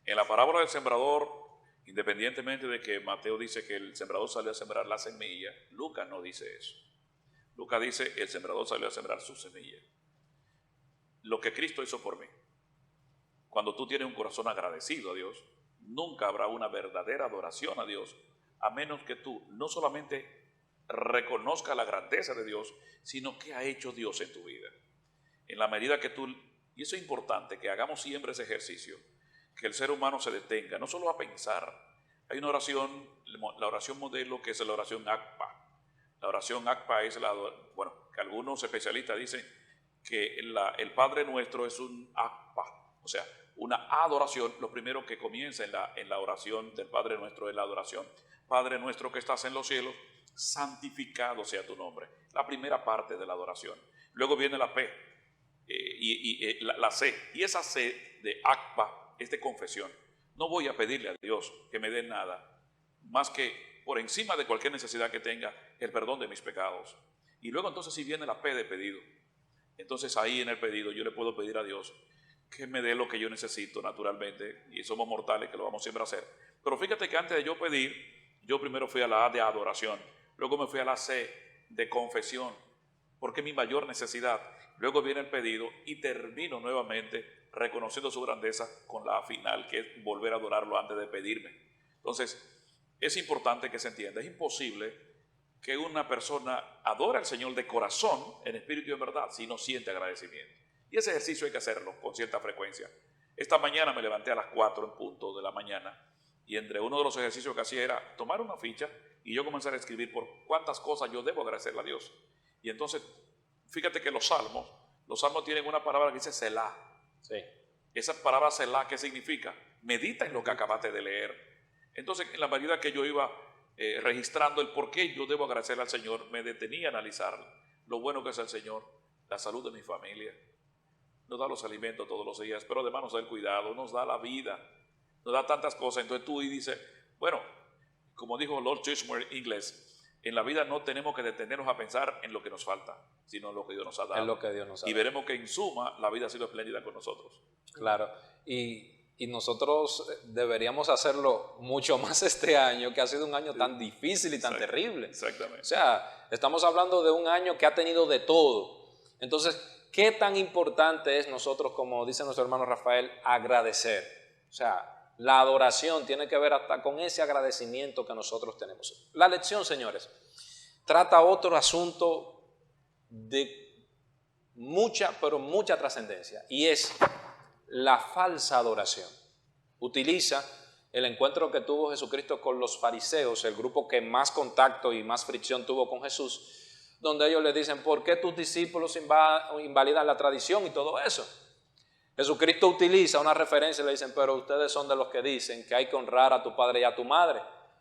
En la parábola del sembrador, independientemente de que Mateo dice que el sembrador salió a sembrar la semilla, Lucas no dice eso. Lucas dice: el sembrador salió a sembrar su semilla. Lo que Cristo hizo por mí. Cuando tú tienes un corazón agradecido a Dios, nunca habrá una verdadera adoración a Dios, a menos que tú no solamente reconozcas la grandeza de Dios, sino que ha hecho Dios en tu vida. En la medida que tú, y eso es importante, que hagamos siempre ese ejercicio, que el ser humano se detenga, no solo a pensar. Hay una oración, la oración modelo, que es la oración ACPA. La oración ACPA es que algunos especialistas dicen que el Padre Nuestro es un ACPA, o sea, una adoración. Lo primero que comienza en la oración del Padre Nuestro es la adoración. Padre nuestro que estás en los cielos, santificado sea tu nombre. La primera parte de la adoración. Luego viene la P la C. Y esa C de ACPA es de confesión. No voy a pedirle a Dios que me dé nada más que por encima de cualquier necesidad que tenga, el perdón de mis pecados. Y luego entonces si viene la P de pedido. Entonces ahí en el pedido yo le puedo pedir a Dios que me dé lo que yo necesito naturalmente, y somos mortales que lo vamos siempre a hacer. Pero fíjate que antes de yo pedir, yo primero fui a la A de adoración, luego me fui a la C de confesión, porque es mi mayor necesidad. Luego viene el pedido y termino nuevamente reconociendo su grandeza con la final, que es volver a adorarlo antes de pedirme. Entonces, es importante que se entienda, es imposible que una persona adore al Señor de corazón, en espíritu y en verdad, si no siente agradecimiento. Y ese ejercicio hay que hacerlo con cierta frecuencia. Esta mañana me levanté a las 4 en punto de la mañana, y entre uno de los ejercicios que hacía era tomar una ficha y yo comenzar a escribir por cuántas cosas yo debo agradecerle a Dios. Y entonces, fíjate que los salmos tienen una palabra que dice Selah.
Sí.
Esa palabra Selah, ¿qué significa? Medita en lo que acabaste de leer. Entonces, en la medida que yo iba registrando el por qué yo debo agradecerle al Señor, me detenía a analizar lo bueno que es el Señor, la salud de mi familia. Nos da los alimentos todos los días, pero además nos da el cuidado, nos da la vida, nos da tantas cosas. Entonces tú dices, bueno, como dijo Lord Chishmer inglés, en la vida no tenemos que detenernos a pensar en lo que nos falta, sino en lo que Dios nos ha dado.
Es lo que Dios nos ha dado.
Y veremos que en suma la vida ha sido espléndida con nosotros.
Claro, y nosotros deberíamos hacerlo mucho más este año, que ha sido un año tan difícil y tan terrible.
Exactamente.
O sea, estamos hablando de un año que ha tenido de todo. Entonces, ¿qué tan importante es nosotros, como dice nuestro hermano Rafael, agradecer? O sea, la adoración tiene que ver hasta con ese agradecimiento que nosotros tenemos. La lección, señores, trata otro asunto de mucha, pero mucha trascendencia, y es la falsa adoración. Utiliza el encuentro que tuvo Jesucristo con los fariseos, el grupo que más contacto y más fricción tuvo con Jesús, donde ellos le dicen, ¿por qué tus discípulos invalidan la tradición y todo eso? Jesucristo utiliza una referencia y le dicen, pero ustedes son de los que dicen que hay que honrar a tu padre y a tu madre.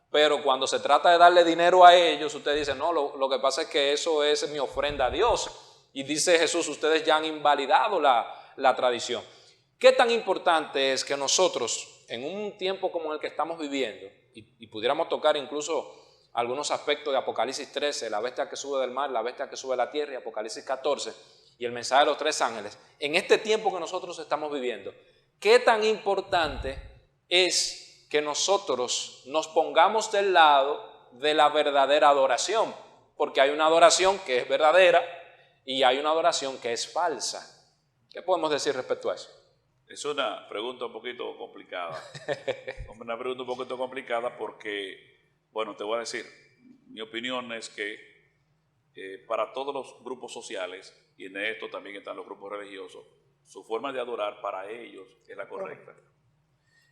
Pero cuando se trata de darle dinero a ellos, ustedes dicen, no, lo que pasa es que eso es mi ofrenda a Dios. Y dice Jesús, ustedes ya han invalidado la tradición. ¿Qué tan importante es que nosotros, en un tiempo como el que estamos viviendo, y pudiéramos tocar incluso algunos aspectos de Apocalipsis 13, la bestia que sube del mar, la bestia que sube a la tierra, y Apocalipsis 14, y el mensaje de los 3 ángeles, en este tiempo que nosotros estamos viviendo, qué tan importante es que nosotros nos pongamos del lado de la verdadera adoración? Porque hay una adoración que es verdadera y hay una adoración que es falsa. ¿Qué podemos decir respecto a eso?
Es una pregunta un poquito complicada. Una pregunta un poquito complicada porque, bueno, te voy a decir, mi opinión es que para todos los grupos sociales, y en esto también están los grupos religiosos, su forma de adorar para ellos es la correcta.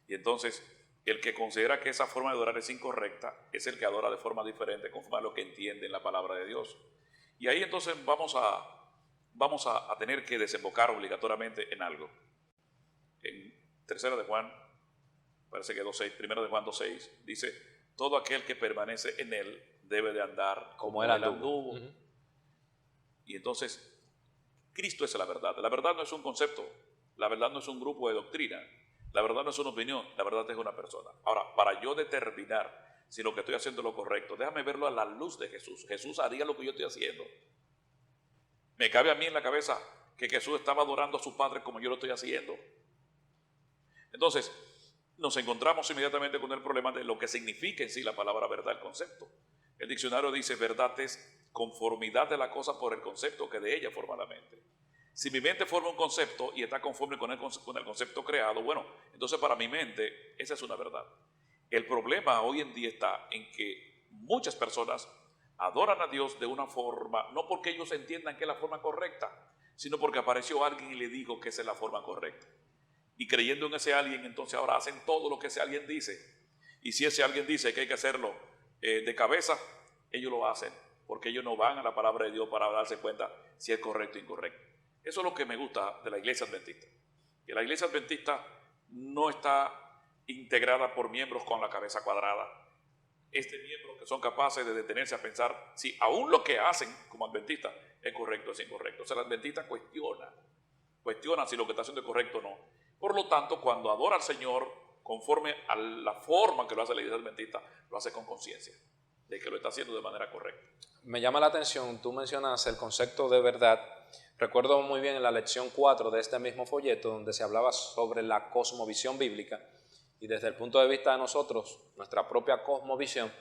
Y entonces, el que considera que esa forma de adorar es incorrecta es el que adora de forma diferente, conforme a lo que entiende en la palabra de Dios. Y ahí entonces vamos a tener que desembocar obligatoriamente en algo. En 3 de Juan, parece que 2.6, 1 de Juan 2.6, dice, todo aquel que permanece en él debe de andar como él anduvo. Y entonces, Cristo es la verdad. La verdad no es un concepto, la verdad no es un grupo de doctrina, la verdad no es una opinión, la verdad es una persona. Ahora, para yo determinar si lo que estoy haciendo es lo correcto, déjame verlo a la luz de Jesús. Jesús haría lo que yo estoy haciendo. Me cabe a mí en la cabeza que Jesús estaba adorando a su Padre como yo lo estoy haciendo. Entonces, nos encontramos inmediatamente con el problema de lo que significa en sí la palabra verdad, el concepto. El diccionario dice, verdad es conformidad de la cosa por el concepto que de ella forma la mente. Si mi mente forma un concepto y está conforme con el concepto creado, bueno, entonces para mi mente esa es una verdad. El problema hoy en día está en que muchas personas adoran a Dios de una forma, no porque ellos entiendan que es la forma correcta, sino porque apareció alguien y le dijo que esa es la forma correcta. Y creyendo en ese alguien, entonces ahora hacen todo lo que ese alguien dice. Y si ese alguien dice que hay que hacerlo de cabeza, ellos lo hacen, porque ellos no van a la palabra de Dios para darse cuenta si es correcto o incorrecto. Eso es lo que me gusta de la iglesia adventista. Que la iglesia adventista no está integrada por miembros con la cabeza cuadrada. Miembros que son capaces de detenerse a pensar si aún lo que hacen como adventistas es correcto o es incorrecto. O sea, el adventista cuestiona si lo que está haciendo es correcto o no. Por lo tanto, cuando adora al Señor conforme a la forma que lo hace la iglesia adventista, lo hace con conciencia de que lo está haciendo de manera correcta.
Me llama la atención, tú mencionas el concepto de verdad. Recuerdo muy bien en la lección 4 de este mismo folleto donde se hablaba sobre la cosmovisión bíblica, y desde el punto de vista de nosotros, nuestra propia cosmovisión,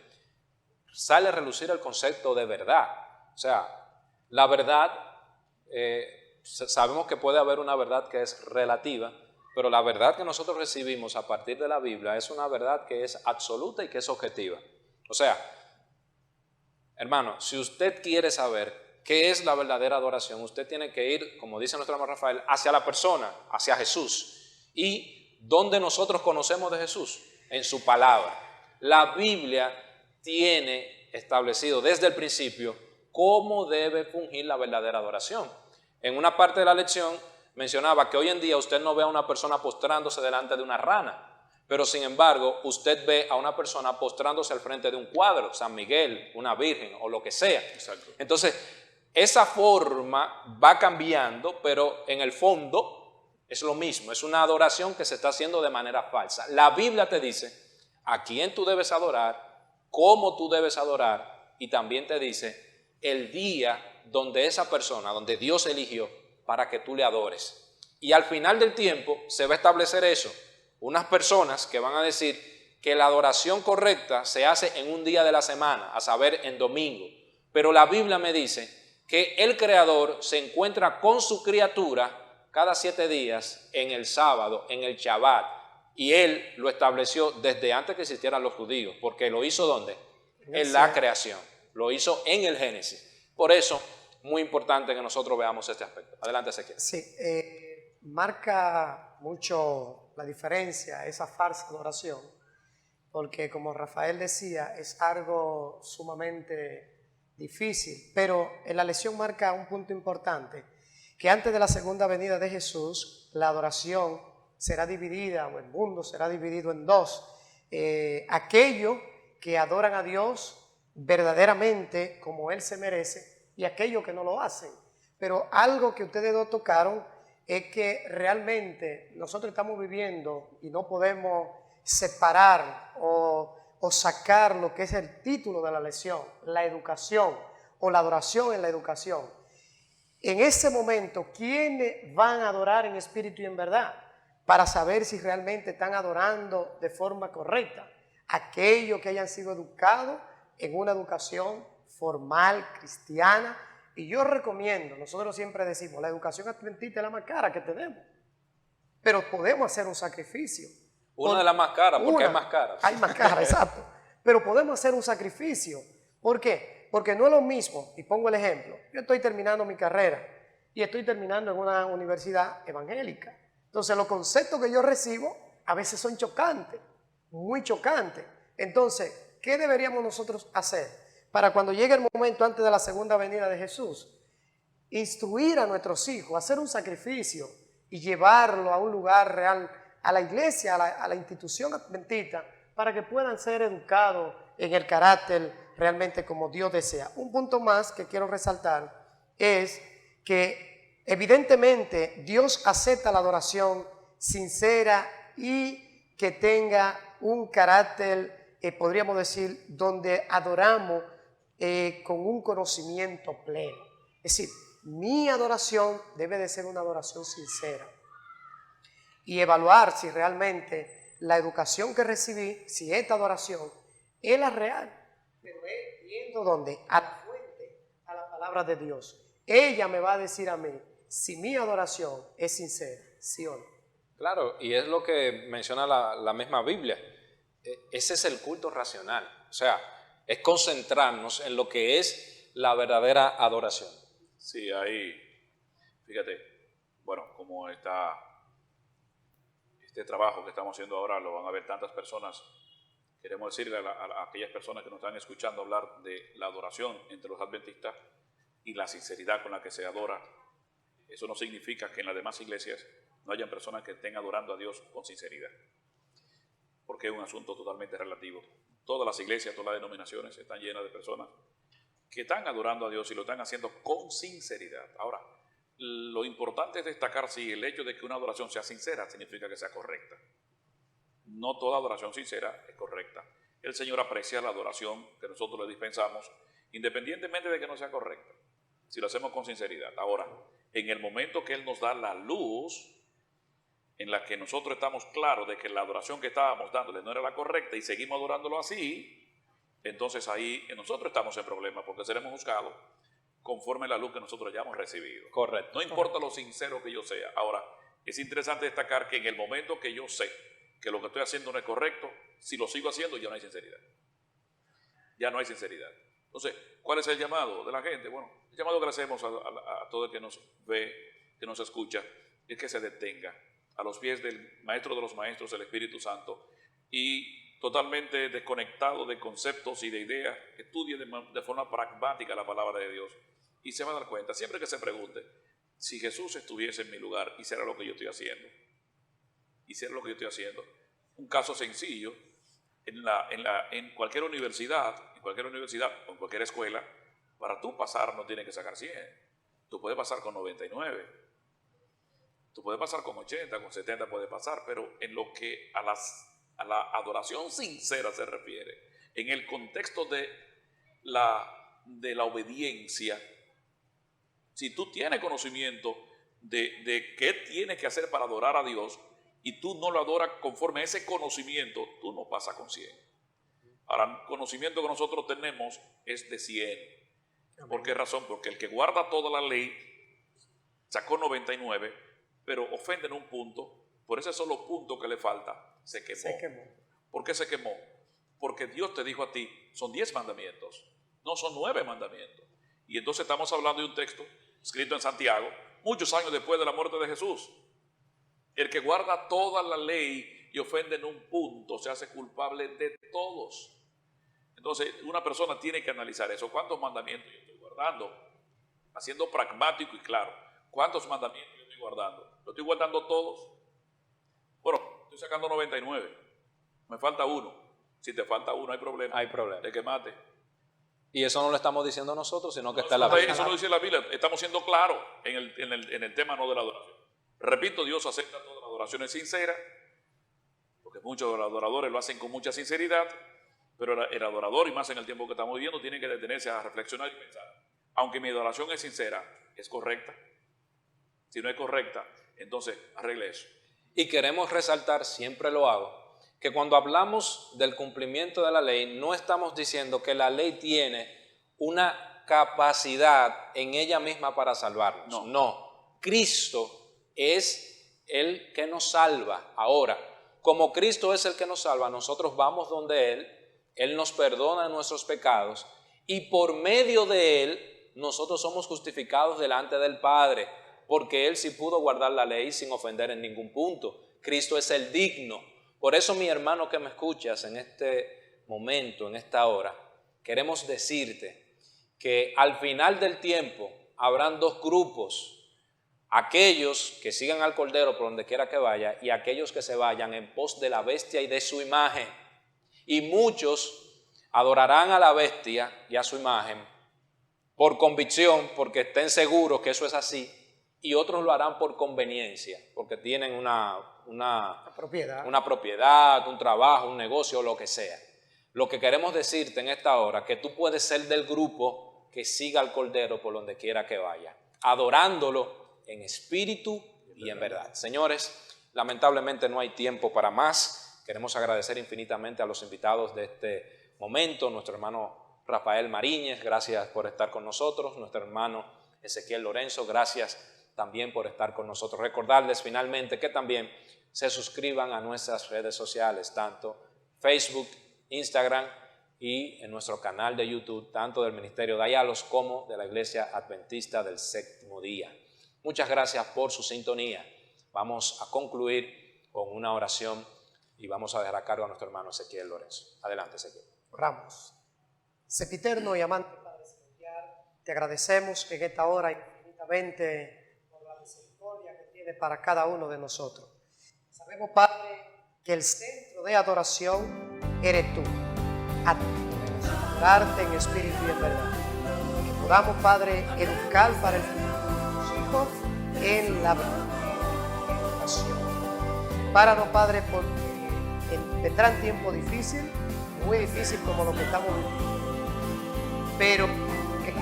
sale a relucir el concepto de verdad. O sea, la verdad, sabemos que puede haber una verdad que es relativa, pero la verdad que nosotros recibimos a partir de la Biblia es una verdad que es absoluta y que es objetiva. O sea, hermano, si usted quiere saber qué es la verdadera adoración, usted tiene que ir, como dice nuestro hermano Rafael, hacia la persona, hacia Jesús. ¿Y dónde nosotros conocemos de Jesús? En su palabra. La Biblia tiene establecido desde el principio cómo debe fungir la verdadera adoración. En una parte de la lección mencionaba que hoy en día usted no ve a una persona postrándose delante de una rana, pero sin embargo usted ve a una persona postrándose al frente de un cuadro, San Miguel, una virgen o lo que sea.
Exacto.
Entonces, esa forma va cambiando, pero en el fondo es lo mismo, es una adoración que se está haciendo de manera falsa. La Biblia te dice a quién tú debes adorar, cómo tú debes adorar, y también te dice el día donde esa persona, donde Dios eligió para que tú le adores. Y al final del tiempo se va a establecer eso, unas personas que van a decir que la adoración correcta se hace en un día de la semana, a saber, en domingo. Pero la Biblia me dice que el Creador se encuentra con su criatura cada 7 días en el sábado, en el Shabbat. Y Él lo estableció desde antes que existieran los judíos, porque lo hizo ¿dónde? En la creación, lo hizo en el Génesis. Por eso, muy importante que nosotros veamos este aspecto. Adelante, Ezequiel.
Sí, marca mucho la diferencia esa falsa adoración, porque como Rafael decía, es algo sumamente difícil, pero en la lección marca un punto importante, que antes de la segunda venida de Jesús, la adoración será dividida, o el mundo será dividido en dos. Aquellos que adoran a Dios verdaderamente como Él se merece, y aquellos que no lo hacen. Pero algo que ustedes dos tocaron es que realmente nosotros estamos viviendo y no podemos separar o sacar lo que es el título de la lección, la educación o la adoración en la educación. En ese momento, ¿quiénes van a adorar en espíritu y en verdad? Para saber si realmente están adorando de forma correcta. Aquellos que hayan sido educados en una educación formal, cristiana. Y yo recomiendo, nosotros siempre decimos, la educación adventista es la más cara que tenemos, pero podemos hacer un sacrificio.
Una de las más caras, porque hay más caras.
Hay más caras, exacto. Pero podemos hacer un sacrificio. ¿Por qué? Porque no es lo mismo, y pongo el ejemplo, yo estoy terminando mi carrera y estoy terminando en una universidad evangélica. Entonces los conceptos que yo recibo a veces son chocantes, muy chocantes. Entonces, ¿qué deberíamos nosotros hacer? Para cuando llegue el momento antes de la segunda venida de Jesús, instruir a nuestros hijos, hacer un sacrificio y llevarlo a un lugar real, a la iglesia, a la institución adventista, para que puedan ser educados en el carácter realmente como Dios desea. Un punto más que quiero resaltar es que evidentemente Dios acepta la adoración sincera y que tenga un carácter, podríamos decir, donde adoramos con un conocimiento pleno. Es decir, mi adoración debe de ser una adoración sincera y evaluar si realmente la educación que recibí, si esta adoración es la real, pero es viendo dónde, a la fuente, a la palabra de Dios. Ella me va a decir a mí si mi adoración es sincera, sí o no.
Claro, y es lo que menciona la misma Biblia. Ese es el culto racional, o sea, es concentrarnos en lo que es la verdadera adoración.
Sí, ahí, fíjate, bueno, como este trabajo que estamos haciendo ahora lo van a ver tantas personas. Queremos decirle a aquellas personas que nos están escuchando hablar de la adoración entre los adventistas y la sinceridad con la que se adora. Eso no significa que en las demás iglesias no hayan personas que estén adorando a Dios con sinceridad, porque es un asunto totalmente relativo. Todas las iglesias, todas las denominaciones están llenas de personas que están adorando a Dios y lo están haciendo con sinceridad. Ahora, lo importante es destacar si el hecho de que una adoración sea sincera significa que sea correcta. No toda adoración sincera es correcta. El Señor aprecia la adoración que nosotros le dispensamos, independientemente de que no sea correcta, si lo hacemos con sinceridad. Ahora, en el momento que Él nos da la luz, en la que nosotros estamos claros de que la adoración que estábamos dándole no era la correcta y seguimos adorándolo así, entonces ahí nosotros estamos en problemas, porque seremos juzgados conforme a la luz que nosotros hayamos recibido.
Correcto.
No importa lo sincero que yo sea. Ahora, es interesante destacar que en el momento que yo sé que lo que estoy haciendo no es correcto, si lo sigo haciendo ya no hay sinceridad. Ya no hay sinceridad. Entonces, ¿cuál es el llamado de la gente? Bueno, el llamado que le hacemos a todo el que nos ve, que nos escucha, es que se detenga a los pies del Maestro de los Maestros, el Espíritu Santo, y totalmente desconectado de conceptos y de ideas, estudie de forma pragmática la palabra de Dios y se va a dar cuenta, siempre que se pregunte, si Jesús estuviese en mi lugar, hiciera lo que yo estoy haciendo. Hiciera lo que yo estoy haciendo. Un caso sencillo, en cualquier universidad o en cualquier escuela, para tú pasar no tienes que sacar 100. Tú puedes pasar con 99. Tú puedes pasar con 80, con 70 puedes pasar, pero en lo que a la adoración sincera se refiere, en el contexto de la obediencia, si tú tienes conocimiento de qué tienes que hacer para adorar a Dios y tú no lo adoras conforme a ese conocimiento, tú no pasas con 100. Ahora, el conocimiento que nosotros tenemos es de 100. ¿Por qué razón? Porque el que guarda toda la ley sacó 99, pero ofende en un punto, por ese solo punto que le falta, se quemó.
Se quemó.
¿Por qué se quemó? Porque Dios te dijo a ti, son 10 mandamientos, no son 9 mandamientos. Y entonces estamos hablando de un texto escrito en Santiago, muchos años después de la muerte de Jesús. El que guarda toda la ley y ofende en un punto se hace culpable de todos. Entonces, una persona tiene que analizar eso. ¿Cuántos mandamientos yo estoy guardando? Haciendo pragmático y claro. ¿Cuántos mandamientos yo estoy guardando? ¿Lo estoy guardando todos? Bueno, estoy sacando 99. Me falta uno. Si te falta uno, hay problema.
Hay problema.
De que mate.
Y eso no lo estamos diciendo nosotros, sino que
No,
está en la Biblia.
eso lo dice la Biblia. Estamos siendo claros en el tema no de la adoración. Repito, Dios acepta todas las adoraciones sinceras, porque muchos de los adoradores lo hacen con mucha sinceridad, pero el adorador, y más en el tiempo que estamos viviendo, tiene que detenerse a reflexionar y pensar. Aunque mi adoración es sincera, ¿es correcta? Si no es correcta, entonces arregle eso.
Y queremos resaltar, siempre lo hago, que cuando hablamos del cumplimiento de la ley, no estamos diciendo que la ley tiene una capacidad en ella misma para salvarnos. No. Cristo es el que nos salva. Ahora, como Cristo es el que nos salva, nosotros vamos donde Él nos perdona nuestros pecados y por medio de Él nosotros somos justificados delante del Padre, porque Él sí pudo guardar la ley sin ofender en ningún punto. Cristo es el digno. Por eso, mi hermano que me escuchas en este momento, en esta hora, queremos decirte que al final del tiempo habrán dos grupos: aquellos que sigan al Cordero por donde quiera que vaya y aquellos que se vayan en pos de la bestia y de su imagen. Y muchos adorarán a la bestia y a su imagen por convicción, porque estén seguros que eso es así, y otros lo harán por conveniencia, porque tienen una propiedad, un trabajo, un negocio, lo que sea. Lo que queremos decirte en esta hora, que tú puedes ser del grupo que siga al Cordero por donde quiera que vaya, adorándolo en espíritu y en verdad. Señores, lamentablemente no hay tiempo para más. Queremos agradecer infinitamente a los invitados de este momento, nuestro hermano Rafael Mariñez, gracias por estar con nosotros, nuestro hermano Ezequiel Lorenzo, gracias también por estar con nosotros. Recordarles finalmente que también se suscriban a nuestras redes sociales, tanto Facebook, Instagram y en nuestro canal de YouTube, tanto del Ministerio Dayalos como de la Iglesia Adventista del Séptimo Día. Muchas gracias por su sintonía. Vamos a concluir con una oración y vamos a dejar a cargo a nuestro hermano Ezequiel Lorenzo. Adelante, Ezequiel.
Oramos. Sempiterno y amante Padre Celestial, te agradecemos en esta hora infinitamente por la misericordia que tiene para cada uno de nosotros. Sabemos, Padre, que el centro de adoración eres tú. A ti podemos adorarte en espíritu y en verdad. Que podamos, Padre, educar para el futuro de nuestros hijos en la educación. Prepáranos, Padre, porque vendrán tiempos difíciles, muy difíciles como lo que estamos viviendo, pero que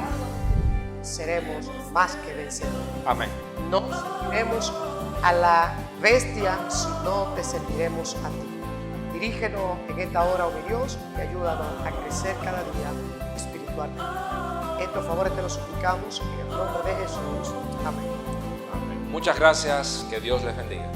seremos más que vencedores.
Amén.
No serviremos a la bestia, sino te serviremos a ti. Dirígenos en esta hora, oh mi Dios, y ayúdanos a crecer cada día espiritualmente. Estos favores te los suplicamos en el nombre de Jesús. Amén.
Amén. Muchas gracias. Que Dios les bendiga.